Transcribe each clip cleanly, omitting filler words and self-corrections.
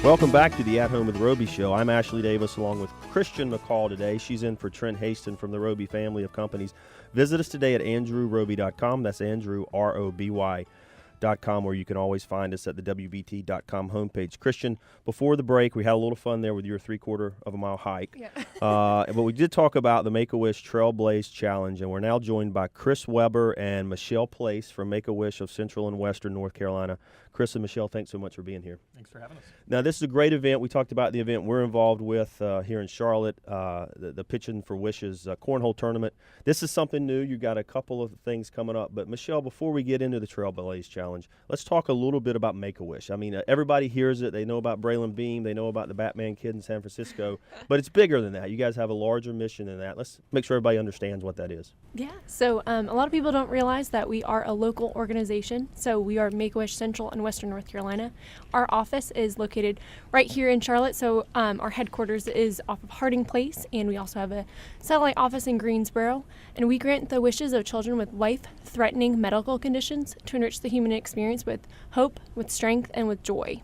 Welcome back to the At Home with Roby show. I'm Ashley Davis along with Christian McCall today. She's in for Trent Haston from the Roby family of companies. Visit us today at andrewroby.com. That's Andrew, R-O-B-Y.com, where you can always find us at the WBT.com homepage. Christian, before the break, we had a little fun there with your 3/4 of a mile hike. Yeah. But we did talk about the Make-A-Wish Trailblaze Challenge, and we're now joined by Chris Weber and Michelle Place from Make-A-Wish of Central and Western North Carolina. Chris and Michelle, thanks so much for being here. Thanks for having us. Now, this is a great event. We talked about the event we're involved with here in Charlotte, the Pitching for Wishes Cornhole Tournament. This is something new. You got a couple of things coming up. But, Michelle, before we get into the Trailblaze Challenge, let's talk a little bit about Make-A-Wish. I mean, everybody hears it. They know about Braylon Beam. They know about the Batman Kid in San Francisco. But it's bigger than that. You guys have a larger mission than that. Let's make sure everybody understands what that is. Yeah, so a lot of people don't realize that we are a local organization. So we are Make-A-Wish Central and Western North Carolina. Our office is located right here in Charlotte. So our headquarters is off of Harding Place, and we also have a satellite office in Greensboro. And we grant the wishes of children with life-threatening medical conditions to enrich the human experience with hope, with strength, and with joy.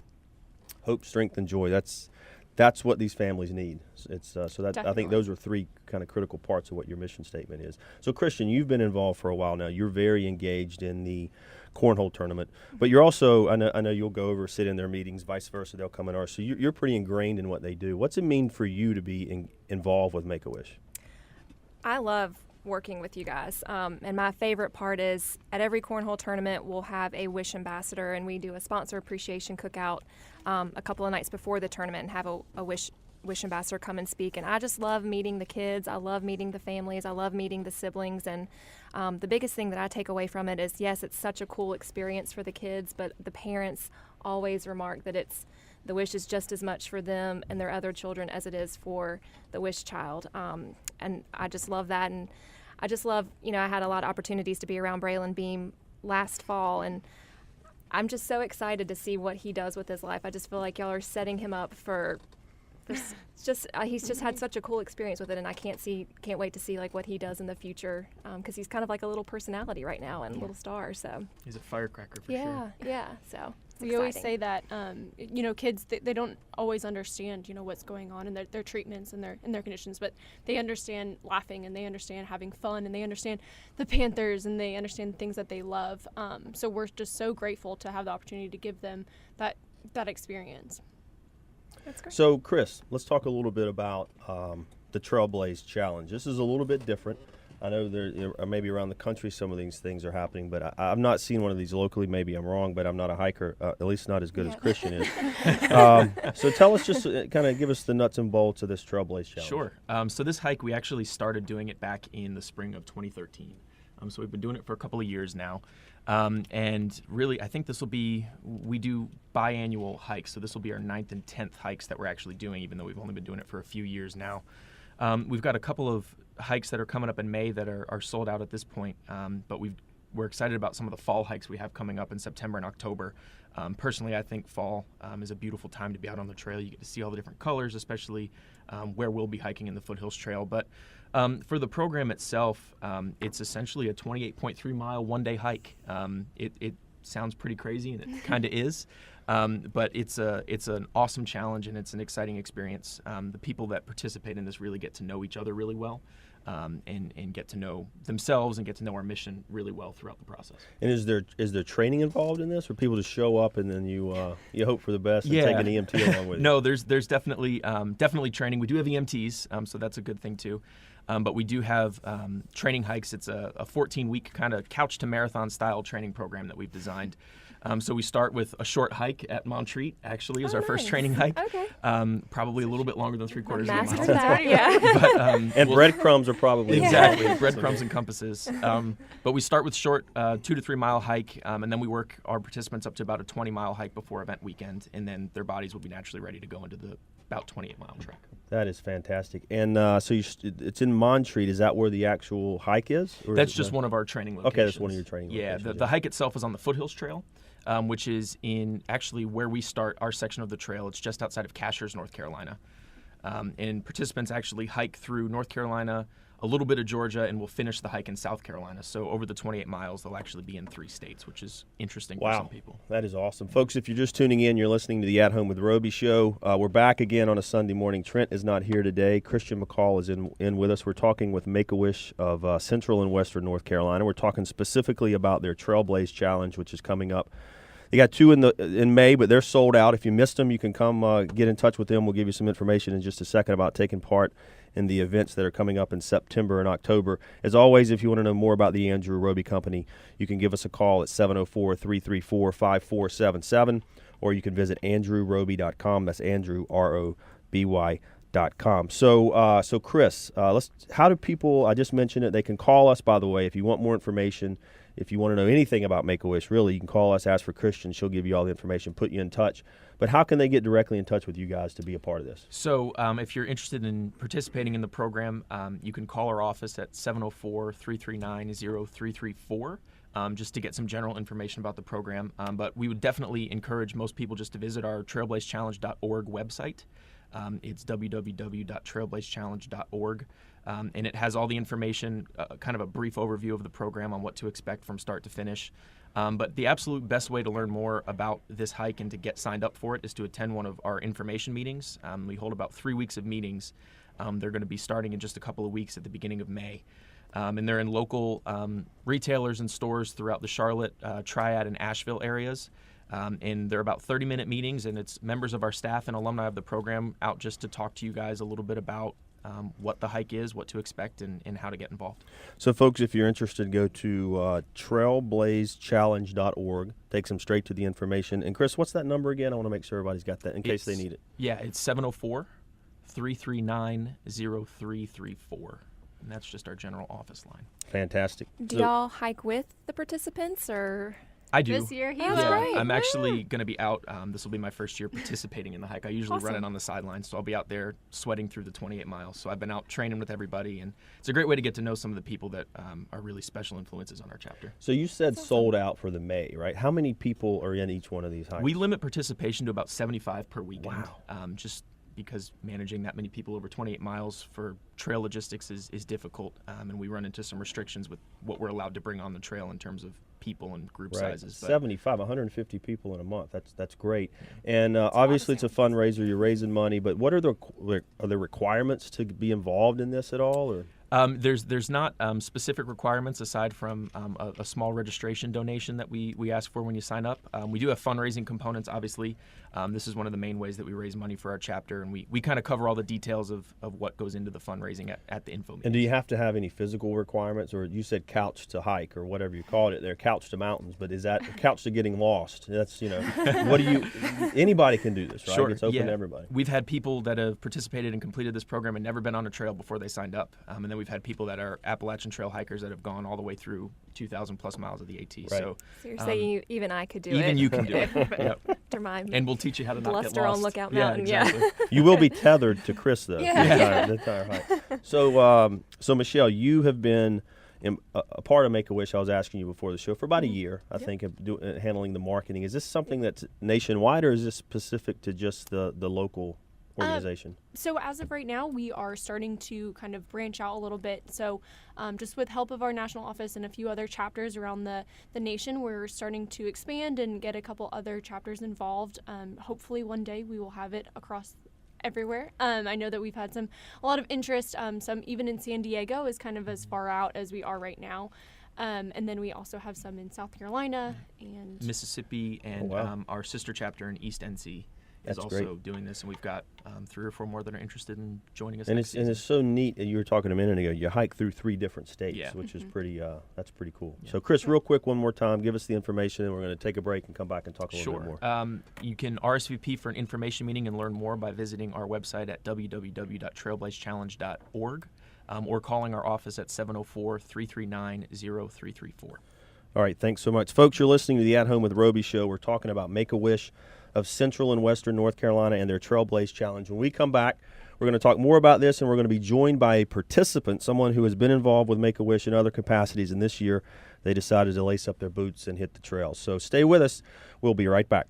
Hope, strength, and joy. That's what these families need. It's I think those are three kind of critical parts of what your mission statement is. So, Christian, you've been involved for a while now. You're very engaged in the cornhole tournament, but you're also, I know you'll go over, sit in their meetings, vice versa, they'll come in ours. So you're pretty ingrained in what they do. What's it mean for you to be involved with Make-A-Wish? I love working with you guys, and my favorite part is at every cornhole tournament we'll have a Wish ambassador, and we do a sponsor appreciation cookout a couple of nights before the tournament and have a Wish ambassador come and speak. And I just love meeting the kids. I love meeting the families. I love meeting the siblings. And the biggest thing that I take away from it is, yes, it's such a cool experience for the kids, but the parents always remark that the Wish is just as much for them and their other children as it is for the Wish child. And I just love that. And I just love, I had a lot of opportunities to be around Braylon Beam last fall, and I'm just so excited to see what he does with his life. I just feel like y'all are setting him up for he's just had such a cool experience with it, and I can't wait to see like what he does in the future, because he's kind of like a little personality right now and a little star. So he's a firecracker for sure. Yeah. So we always say that kids they don't always understand what's going on in their treatments and their conditions, but they understand laughing and they understand having fun and they understand the Panthers and they understand the things that they love. So we're just so grateful to have the opportunity to give them that experience. That's great. So, Chris, let's talk a little bit about the Trailblaze Challenge. This is a little bit different. I know there maybe around the country some of these things are happening, but I've not seen one of these locally. Maybe I'm wrong, but I'm not a hiker, at least not as good as Christian is. So tell us, just kind of give us the nuts and bolts of this Trailblaze Challenge. Sure. So this hike, we actually started doing it back in the spring of 2013. So we've been doing it for a couple of years now. And really, I think we do biannual hikes. So this will be our 9th and 10th hikes that we're actually doing, even though we've only been doing it for a few years now. We've got a couple of hikes that are coming up in May that are sold out at this point. But we're excited about some of the fall hikes we have coming up in September and October. Personally, I think fall is a beautiful time to be out on the trail. You get to see all the different colors, especially where we'll be hiking in the Foothills Trail. But for the program itself, it's essentially a 28.3 mile one-day hike. It sounds pretty crazy, and it kind of is. But it's an awesome challenge, and it's an exciting experience. The people that participate in this really get to know each other really well, and get to know themselves and get to know our mission really well throughout the process. And is there training involved in this, or people just show up and then you hope for the best and take an EMT along with you? No, there's definitely training. We do have EMTs, so that's a good thing too. But we do have training hikes. It's a 14-week kind of couch to marathon style training program that we've designed. So we start with a short hike at Montreat, actually, is our first training hike. Okay. Probably a little bit longer than 3/4 of a mile. Master that, yeah. But, And breadcrumbs are probably exactly breadcrumbs and compasses. But we start with short 2 to 3 mile hike, and then we work our participants up to about a 20-mile hike before event weekend, and then their bodies will be naturally ready to go into the about 28-mile track. That is fantastic. And so it's in Montreat. Is that where the actual hike is? Or That's just one of our training locations. Okay, that's one of your training locations. Yeah, the hike itself is on the Foothills Trail, which is in actually where we start our section of the trail. It's just outside of Cashiers, North Carolina. And participants actually hike through North Carolina a little bit of Georgia, and we'll finish the hike in South Carolina. So over the 28 miles, they'll actually be in 3 states, which is interesting for some people. That is awesome. Folks, if you're just tuning in, you're listening to the At Home with Roby show. We're back again on a Sunday morning. Trent is not here today. Christian McCall is in with us. We're talking with Make-A-Wish of Central and Western North Carolina. We're talking specifically about their Trailblaze Challenge, which is coming up. They got 2 in May, but they're sold out. If you missed them, you can come get in touch with them. We'll give you some information in just a second about taking part in the events that are coming up in September and October. As always, if you want to know more about the Andrew Roby Company, you can give us a call at 704-334-5477, or you can visit andrewroby.com. That's Andrew, ROBY.com. So Chris, how do people, I just mentioned it, they can call us, by the way, if you want more information. If you want to know anything about Make-A-Wish, really, you can call us, ask for Christian. She'll give you all the information, put you in touch. But how can they get directly in touch with you guys to be a part of this? So if you're interested in participating in the program, you can call our office at 704-339-0334 just to get some general information about the program. But we would definitely encourage most people just to visit our trailblazechallenge.org website. It's www.trailblazechallenge.org. And it has all the information, kind of a brief overview of the program on what to expect from start to finish. But the absolute best way to learn more about this hike and to get signed up for it is to attend one of our information meetings. We hold about 3 weeks of meetings. They're going to be starting in just a couple of weeks at the beginning of May. And they're in local retailers and stores throughout the Charlotte, Triad, and Asheville areas. And they're about 30-minute meetings, and it's members of our staff and alumni of the program out just to talk to you guys a little bit about what the hike is, what to expect, and how to get involved. So, folks, if you're interested, go to trailblazechallenge.org. Takes them straight to the information. And, Chris, what's that number again? I want to make sure everybody's got that in case they need it. Yeah, it's 704-339-0334. And that's just our general office line. Fantastic. Do y'all hike with the participants, or? I do. This year, he That's will. great. I'm actually going to be out. This will be my first year participating in the hike. I usually run it on the sidelines, so I'll be out there sweating through the 28 miles. So I've been out training with everybody, and it's a great way to get to know some of the people that are really special influences on our chapter. So you said sold out for the May, right? How many people are in each one of these hikes? We limit participation to about 75 per weekend. Wow. Just because managing that many people over 28 miles for trail logistics is difficult, and we run into some restrictions with what we're allowed to bring on the trail in terms of people and group sizes. But 75, 150 people in a month. That's great. And obviously it's a fundraiser. You're raising money, but what are there requirements to be involved in this at all? Or? There's not specific requirements aside from a small registration donation that we ask for when you sign up. We do have fundraising components, obviously. This is one of the main ways that we raise money for our chapter, and we kind of cover all the details of what goes into the fundraising at the info meeting. And do you have to have any physical requirements, or you said couch to hike or whatever you called it there, couch to mountains, but is that couch to getting lost? That's, anybody can do this, right? Sure. It's open to everybody. We've had people that have participated and completed this program and never been on a trail before they signed up. And then we've had people that are Appalachian Trail hikers that have gone all the way through 2,000 plus miles of the AT. Right. So you're saying even I could do it. Even you can do it. Yep. After my And we'll teach you how to not get bluster lost. on Lookout Yeah, Mountain. exactly. You will be tethered to Chris, though, Yeah. the entire hike. So Michelle, you have been a part of Make-A-Wish. I was asking you before the show for about a year, I think, of handling the marketing. Is this something that's nationwide, or is this specific to just the local organization? So as of right now, we are starting to kind of branch out a little bit. So just with help of our national office and a few other chapters around the nation, we're starting to expand and get a couple other chapters involved. Hopefully one day we will have it across everywhere. I know that we've had a lot of interest, some even in San Diego is kind of as far out as we are right now. And then we also have some in South Carolina and Mississippi, and our sister chapter in East NC is also doing this, and we've got 3 or 4 more that are interested in joining us. And it's so neat. You were talking a minute ago. You hike through 3 different states, Yeah. which is pretty. That's pretty cool. Yeah. So, Chris, real quick, one more time, give us the information, and we're going to take a break and come back and talk a little bit more. You can RSVP for an information meeting and learn more by visiting our website at www.trailblazechallenge.org or calling our office at 704-339-0334. All right, thanks so much, folks. You're listening to the At Home with Roby show. We're talking about Make-A-Wish of Central and Western North Carolina and their Trailblaze Challenge. When we come back, we're going to talk more about this, and we're going to be joined by a participant, someone who has been involved with Make-A-Wish in other capacities, and this year they decided to lace up their boots and hit the trail. So stay with us. We'll be right back.